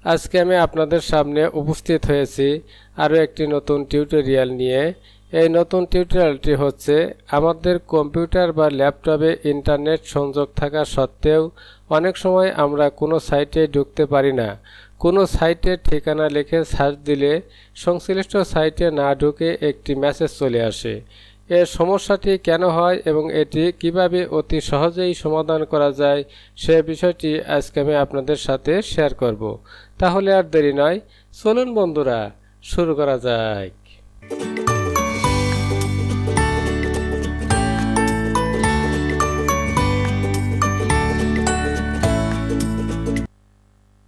আজকে আমি আপনাদের সামনে উপস্থিত হয়েছি আরও একটি নতুন টিউটোরিয়াল নিয়ে। এই নতুন টিউটোরিয়ালটি হচ্ছে আমাদের কম্পিউটার বা ল্যাপটপে ইন্টারনেট সংযোগ থাকা সত্ত্বেও অনেক সময় আমরা কোনো সাইটে ঢুকতে পারি না। কোনো সাইটের ঠিকানা লিখে সার্চ দিলে সংশ্লিষ্ট সাইটে না ঢুকে একটি মেসেজ চলে আসে। এর সমস্যাটি কেন হয় এবং এটি কিভাবে অতি সহজেই সমাধান করা যায় সে বিষয়টি আজকে আমি আপনাদের সাথে শেয়ার করব। তাহলে আর দেরি নয়, চলুন বন্ধুরা শুরু করা যাক।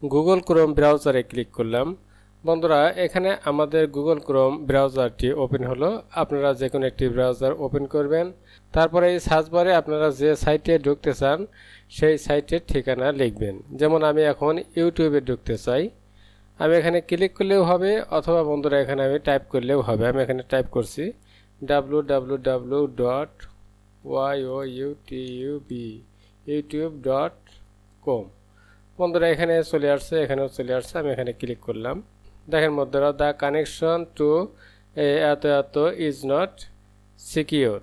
গুগল ক্রোম ব্রাউজারে ক্লিক করলাম। বন্ধুরা, এখানে আমাদের গুগল ক্রোম ব্রাউজারটি ওপেন হলো। আপনারা যে কোনো একটি ব্রাউজার ওপেন করবেন, তারপরে এই সার্চ বারে আপনারা যে সাইটে ঢুকতে চান সেই সাইটের ঠিকানা লিখবেন। যেমন আমি এখন ইউটিউবে ঢুকতে চাই, আমি এখানে ক্লিক করলেও হবে, অথবা বন্ধুরা এখানে আমি টাইপ করলেও হবে। আমি এখানে টাইপ করছি www.youtube.com। বন্ধুরা এখানে চলে আসছে, এখানেও চলে আসছে। আমি এখানে ক্লিক করলাম। দেখেন বন্ধুরা, দ্য কানেকশন টু এত এত ইজ নট সিকিউর।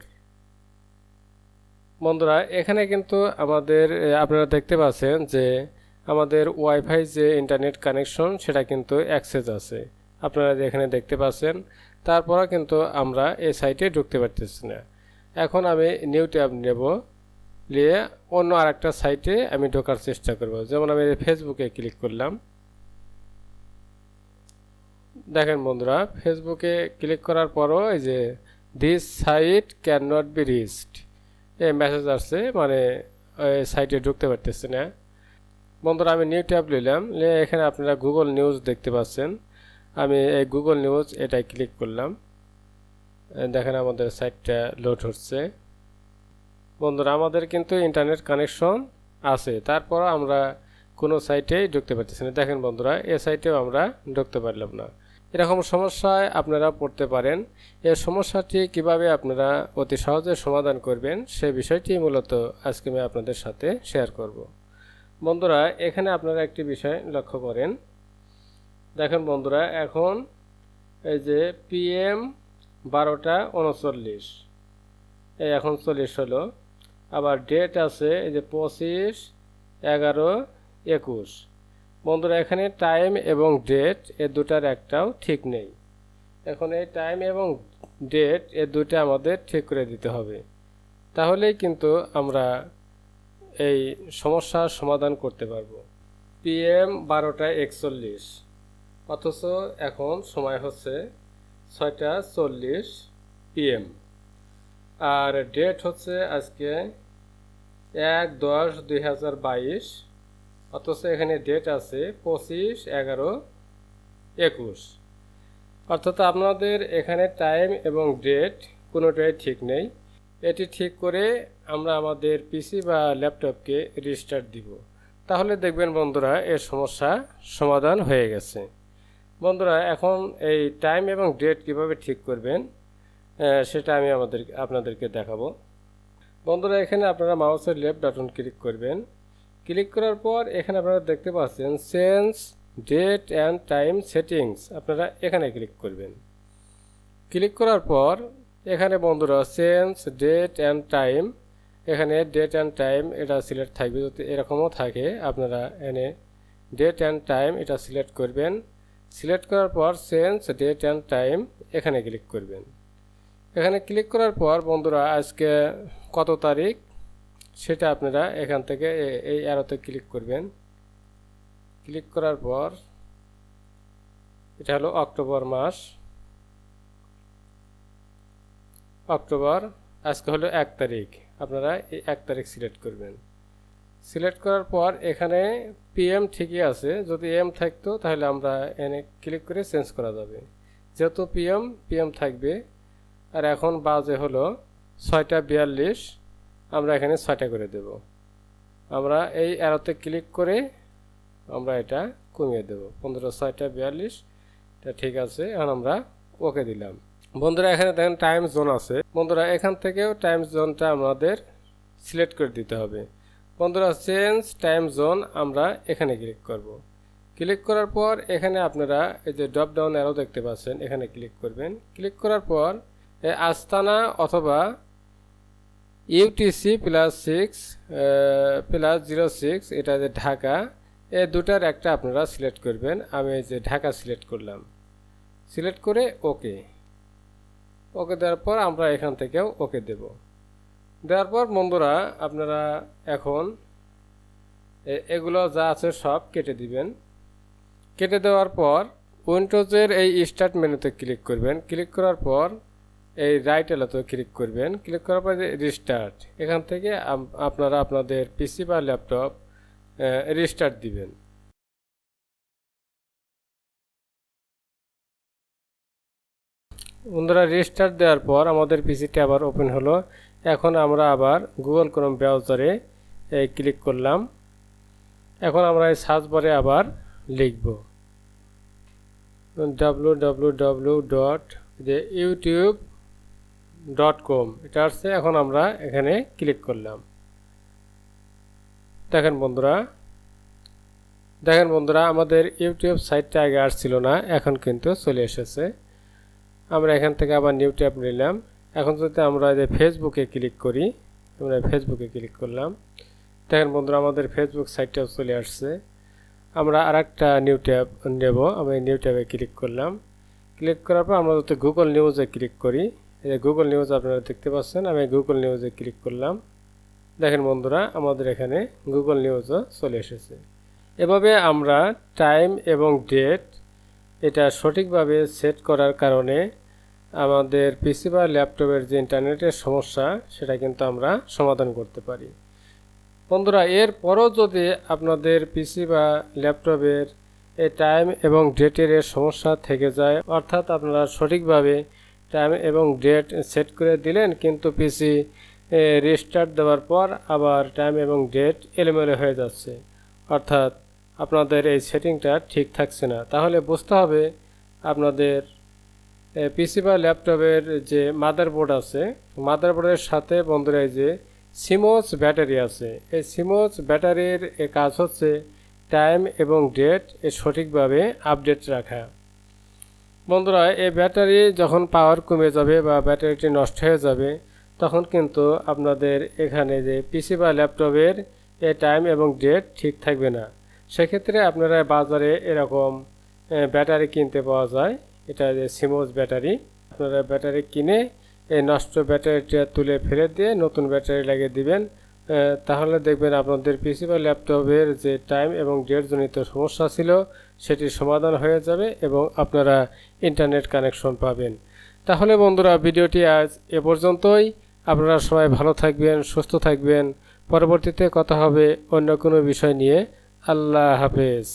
বন্ধুরা এখানে কিন্তু আমাদের আপনারা দেখতে পাচ্ছেন যে আমাদের ওয়াইফাই যে ইন্টারনেট কানেকশন সেটা কিন্তু অ্যাক্সেস আছে, আপনারা এখানে দেখতে পাচ্ছেন। তারপরে কিন্তু আমরা এই সাইটে ঢুকতে পারতেছি না। এখন আমি নিউ ট্যাব নেব, নিয়ে অন্য আরেকটা সাইটে আমি ঢোকার চেষ্টা করব। যেমন আমি ফেসবুকে ক্লিক করলাম। দেখেন বন্ধুরা, ফেসবুকে ক্লিক করার পরও এই যে this site can not be reached এই মেসেজ আসছে, মানে সাইটে ঢুকতে পারতেছি না। বন্ধুরা আমি নিউ ট্যাব নিলাম, নিয়ে এখানে আপনারা গুগল নিউজ দেখতে পাচ্ছেন। আমি এই গুগল নিউজ এটাই ক্লিক করলাম। দেখেন আমাদের সাইটটা লোড হচ্ছে। বন্ধুরা আমাদের কিন্তু ইন্টারনেট কানেকশন আছে, তারপর আমরা কোনো সাইটেই ঢুকতে পারতেছি না। দেখেন বন্ধুরা, এই সাইটেও আমরা ঢুকতে পারলাম না। এরকম সমস্যায় আপনারা পড়তে পারেন। এই সমস্যাটি কিভাবে আপনারা অতি সহজে সমাধান করবেন সে বিষয়টি মূলত আজকে আমি আপনাদের সাথে শেয়ার করব। বন্ধুরা এখানে আপনারা একটি বিষয় লক্ষ্য করেন। দেখেন বন্ধুরা, এখন এই যে PM 12:39 এই এখন 40 হলো। আবার ডেট আছে এই যে 25/11/21। বন্ধুরা এখানে টাইম এবং ডেট এ দুটার একটাও ঠিক নেই। এখন এই টাইম এবং ডেট এ দুটো আমাদের ঠিক করে দিতে হবে, তাহলেই কিন্তু আমরা এই সমস্যার সমাধান করতে পারবো। PM 12:41 অথচ এখন সময় হচ্ছে 6:40 PM, আর ডেট হচ্ছে আজকে 1/10/2022, অথচ এখানে ডেট আছে 25/11/21। অর্থাৎ আপনাদের এখানে টাইম এবং ডেট কোনোটাই ঠিক নেই। এটি ঠিক করে আমরা আমাদের পিসি বা ল্যাপটপকে রিস্টার্ট দিব, তাহলে দেখবেন বন্ধুরা এর সমস্যা সমাধান হয়ে গেছে। বন্ধুরা এখন এই টাইম এবং ডেট কিভাবে ঠিক করবেন সেটা আমি আপনাদেরকে দেখাবো। বন্ধুরা এখানে আপনারা মাউসের লেফট বাটন ক্লিক করবেন। ক্লিক করার পর এখানে আপনারা দেখতে পাচ্ছেন change date and time settings, আপনারা এখানে ক্লিক করবেন। ক্লিক করার পর এখানে বন্ধুরা চেঞ্জ ডেট অ্যান্ড টাইম, এখানে ডেট অ্যান্ড টাইম এটা সিলেক্ট থাকবে। যদি এরকমও থাকে আপনারা এনে ডেট অ্যান্ড টাইম এটা সিলেক্ট করবেন। সিলেক্ট করার পর চেঞ্জ ডেট অ্যান্ড টাইম এখানে ক্লিক করবেন। এখানে ক্লিক করার পর বন্ধুরা আজকে কত তারিখ সেটা আপনারা এখান থেকে এই অ্যারোতে ক্লিক করবেন। ক্লিক করার পর এটা হলো অক্টোবর মাস, অক্টোবর, আজকে হলো 1 তারিখ। আপনারা এই 1 তারিখ সিলেক্ট করবেন। সিলেক্ট করার পর এখানে PM ঠিকই আছে, যদি AM থাকতো তাহলে আমরা এনে ক্লিক করে চেঞ্জ করা যাবে। যেহেতু PM থাকবে, আর এখন বাজে হলো 6:42, আমরা এখানে 6টা করে দেব। আমরা এই অ্যারোতে ক্লিক করে আমরা এটা কমিয়ে দেব। বন্ধুরা 6:42 এটা ঠিক আছে, এখন আমরা ওকে দিলাম। বন্ধুরা এখানে দেখেন টাইম জোন আছে। বন্ধুরা এখান থেকেও টাইম জোনটা আমাদের সিলেক্ট করে দিতে হবে। বন্ধুরা চেঞ্জ টাইম জোন আমরা এখানে ক্লিক করব। ক্লিক করার পর এখানে আপনারা এই যে ড্রপ ডাউন অ্যারো দেখতে পাচ্ছেন, এখানে ক্লিক করবেন। ক্লিক করার পর আস্তানা অথবা UTC +6 এটা যে ঢাকা, এই দুটার একটা আপনারা সিলেক্ট করবেন। আমি এই যে ঢাকা সিলেক্ট করলাম, সিলেক্ট করে ওকে দেওয়ার পর আমরা এখান থেকেও ওকে দেব। দেওয়ার পর বন্ধুরা আপনারা এখন এগুলো যা আছে সব কেটে দিবেন। কেটে দেওয়ার পর উইন্ডোজের এই স্টার্ট মেনুতে ক্লিক করবেন। ক্লিক করার পর এই রাইট এলাতে ক্লিক করবেন। ক্লিক করার পর রিস্টার্ট, এখান থেকে আপনারা আপনাদের পিসি বা ল্যাপটপ রিস্টার্ট দিবেন। বন্ধুরা রিস্টার্ট দেওয়ার পর আমাদের পিসিটি আবার ওপেন হলো। এখন আমরা আবার গুগল ক্রোম ব্রাউজারে ক্লিক করলাম। এখন আমরা এই সার্চ বারে আবার লিখব www.youtube.com, এটা আসছে। এখন আমরা এখানে ক্লিক করলাম। দেখেন বন্ধুরা আমাদের ইউটিউব সাইটটা আগে আসছিল না, এখন কিন্তু চলে এসেছে। আমরা এখান থেকে আবার নিউ ট্যাব নিলাম। এখন যদি আমরা যে ফেসবুকে ক্লিক করি, আমরা ফেসবুকে ক্লিক করলাম। দেখেন বন্ধুরা আমাদের ফেসবুক সাইটটাও চলে আসছে। আমরা আরেকটা নিউ ট্যাব নেব, আমি নিউ ট্যাবে ক্লিক করলাম। ক্লিক করার পর আমরা যদি গুগল নিউজে ক্লিক করি, এই গুগল নিউজ আপনারা দেখতে পাচ্ছেন, আমি গুগল নিউজে ক্লিক করলাম। দেখেন বন্ধুরা আমাদের এখানে গুগল নিউজও চলে এসেছে। এভাবে আমরা টাইম এবং ডেট এটা সঠিকভাবে সেট করার কারণে আমাদের পিসি বা ল্যাপটপের যে ইন্টারনেটের সমস্যা সেটা কিন্তু আমরা সমাধান করতে পারি। বন্ধুরা এরপরও যদি আপনাদের পিসি বা ল্যাপটপের এই টাইম এবং ডেটের সমস্যা থেকে যায়, অর্থাৎ আপনারা সঠিকভাবে টাইম এবং ডেট সেট করে দিলেন কিন্তু পিসি রিস্টার্ট দেওয়ার পর আবার টাইম এবং ডেট এলোমেলো হয়ে যাচ্ছে, অর্থাৎ আপনাদের এই সেটিংটা ঠিক থাকছে না, তাহলে বুঝতে হবে আপনাদের পিসি বা ল্যাপটপের যে মাদারবোর্ড আছে, মাদারবোর্ডের সাথে বন্ধুরা এই যে cmos ব্যাটারি আছে, এই cmos ব্যাটারির কাজ হচ্ছে টাইম এবং ডেট সঠিকভাবে আপডেট রাখা। বন্ধুরা এই ব্যাটারি যখন পাওয়ার কমে যাবে বা ব্যাটারিটি নষ্ট হয়ে যাবে, তখন কিন্তু আপনাদের এখানে যে পিসি বা ল্যাপটপের এই টাইম এবং ডেট ঠিক থাকবে না। সেক্ষেত্রে আপনারা বাজারে এরকম ব্যাটারি কিনতে পাওয়া যায়, এটা যে cmos ব্যাটারি। আপনারা ব্যাটারি কিনে এই নষ্ট ব্যাটারিটা তুলে ফেলে দিয়ে নতুন ব্যাটারি লাগিয়ে দিবেন, তাহলে দেখবেন আপনাদের পিসি বা ল্যাপটপের যে টাইম এবং ডেট জনিত সমস্যা ছিল সেটি সমাধান হয়ে যাবে এবং আপনারা ইন্টারনেট কানেকশন পাবেন। তাহলে বন্ধুরা ভিডিওটি আজ এ পর্যন্তই। আপনারা সবাই ভালো থাকবেন, সুস্থ থাকবেন। পরবর্তীতে কথা হবে অন্য কোনো বিষয় নিয়ে। আল্লাহ হাফেজ।